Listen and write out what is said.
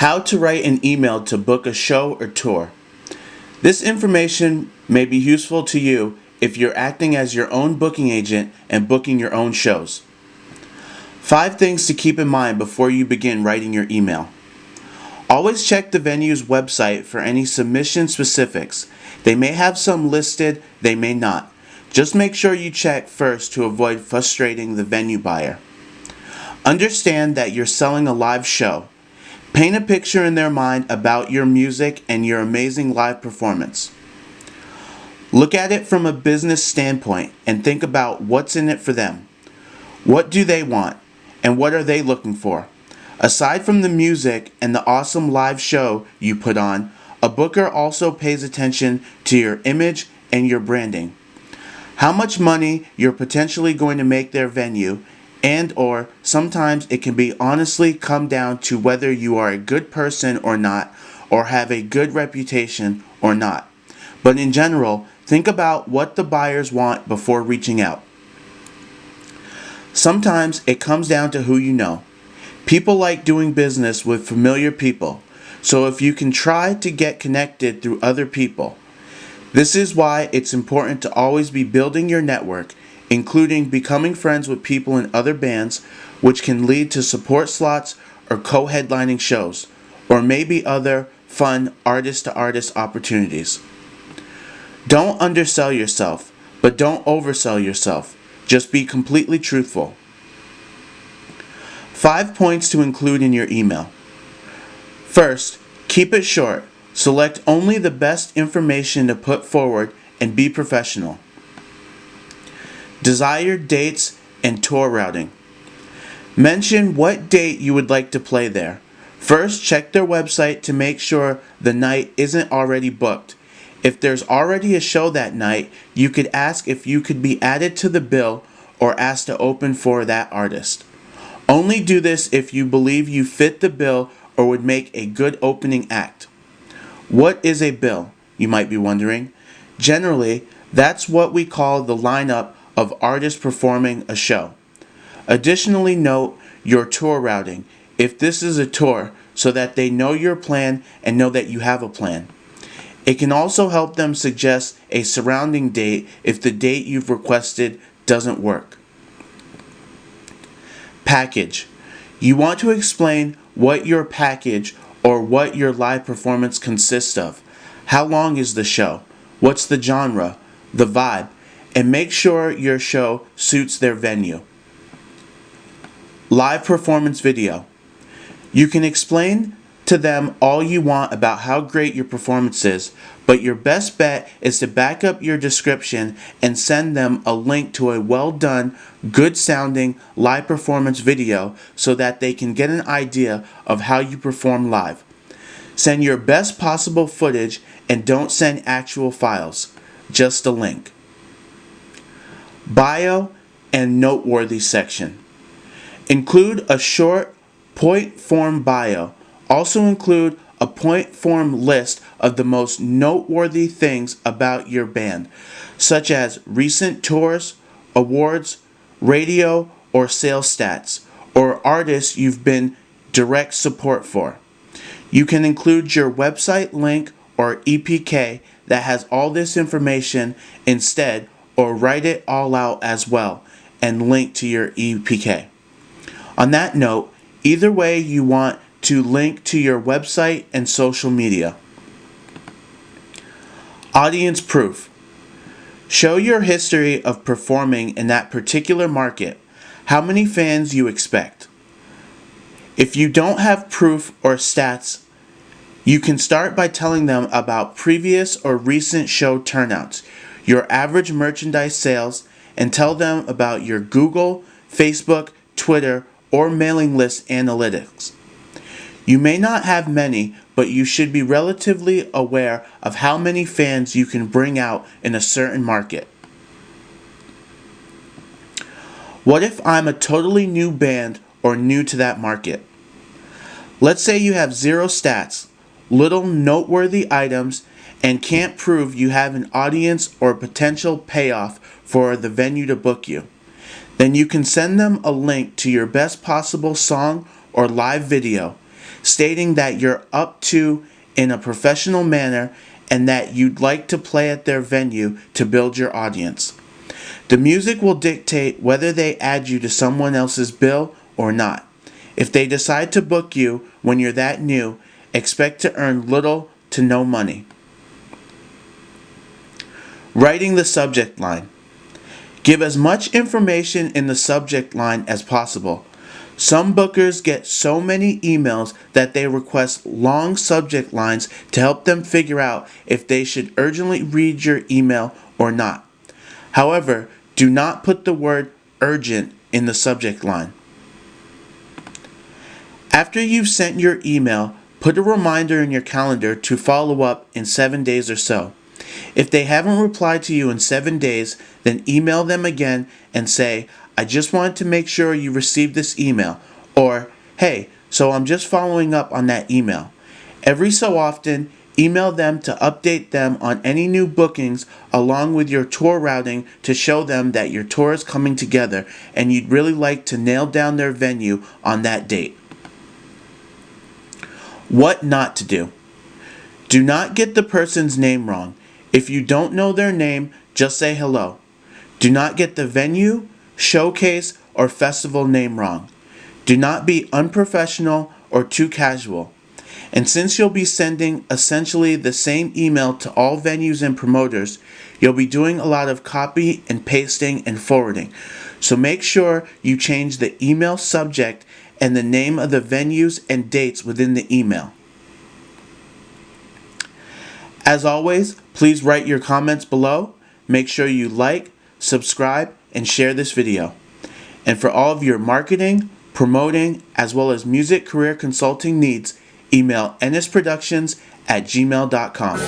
How to write an email to book a show or tour. This information may be useful to you if you're acting as your own booking agent and booking your own shows. 5 things to keep in mind before you begin writing your email. Always check the venue's website for any submission specifics. They may have some listed, they may not. Just make sure you check first to avoid frustrating the venue buyer. Understand that you're selling a live show. Paint a picture in their mind about your music and your amazing live performance. Look at it from a business standpoint and think about what's in it for them. What do they want, and what are they looking for? Aside from the music and the awesome live show you put on, a booker also pays attention to your image and your branding. How much money you're potentially going to make their venue, and or sometimes it can be honestly come down to whether you are a good person or not, or have a good reputation or not. But in general, think about what the buyers want before reaching out. Sometimes it comes down to who you know. People like doing business with familiar people, so if you can try to get connected through other people. This is why it's important to always be building your network, including becoming friends with people in other bands, which can lead to support slots or co-headlining shows, or maybe other fun artist-to-artist opportunities. Don't undersell yourself, but don't oversell yourself. Just be completely truthful. 5 points to include in your email. First, keep it short. Select only the best information to put forward and be professional. Desired dates and tour routing. Mention what date you would like to play there. First, check their website to make sure the night isn't already booked. If there's already a show that night, you could ask if you could be added to the bill or ask to open for that artist. Only do this if you believe you fit the bill or would make a good opening act. What is a bill, you might be wondering? Generally, that's what we call the lineup of artists performing a show. Additionally, note your tour routing, if this is a tour, so that they know your plan and know that you have a plan. It can also help them suggest a surrounding date if the date you've requested doesn't work. Package. You want to explain what your package or what your live performance consists of. How long is the show? What's the genre? The vibe? And make sure your show suits their venue. Live performance video. You can explain to them all you want about how great your performance is, but your best bet is to back up your description and send them a link to a well done, good sounding live performance video so that they can get an idea of how you perform live. Send your best possible footage and don't send actual files, just a link. Bio and noteworthy section. Include a short point form bio. Also include a point form list of the most noteworthy things about your band, such as recent tours, awards, radio or sales stats, or artists you've been direct support for. You can include your website link or EPK that has all this information instead, or write it all out as well and link to your EPK. On that note, either way you want to link to your website and social media. Audience proof. Show your history of performing in that particular market, how many fans you expect. If you don't have proof or stats, you can start by telling them about previous or recent show turnouts, your average merchandise sales, and tell them about your Google, Facebook, Twitter, or mailing list analytics. You may not have many, but you should be relatively aware of how many fans you can bring out in a certain market. What if I'm a totally new band or new to that market? Let's say you have 0 stats, little noteworthy items, and can't prove you have an audience or potential payoff for the venue to book you. Then you can send them a link to your best possible song or live video. stating that you're up to in a professional manner and that you'd like to play at their venue to build your audience. The music will dictate whether they add you to someone else's bill or not. If they decide to book you when you're that new, expect to earn little to no money. Writing the subject line. Give as much information in the subject line as possible. Some bookers get so many emails that they request long subject lines to help them figure out if they should urgently read your email or not. However, do not put the word urgent in the subject line. After you've sent your email, put a reminder in your calendar to follow up in 7 days or so. If they haven't replied to you in 7 days, then email them again and say, I just wanted to make sure you received this email, or, hey, so I'm just following up on that email. Every so often, email them to update them on any new bookings along with your tour routing to show them that your tour is coming together and you'd really like to nail down their venue on that date. What not to do. Do not get the person's name wrong. If you don't know their name, just say hello. Do not get the venue, showcase, or festival name wrong. Do not be unprofessional or too casual. And since you'll be sending essentially the same email to all venues and promoters, you'll be doing a lot of copy and pasting and forwarding. So make sure you change the email subject and the name of the venues and dates within the email. As always, please write your comments below. Make sure you like, subscribe, and share this video. And for all of your marketing, promoting, as well as music career consulting needs, email ennisproductions@gmail.com.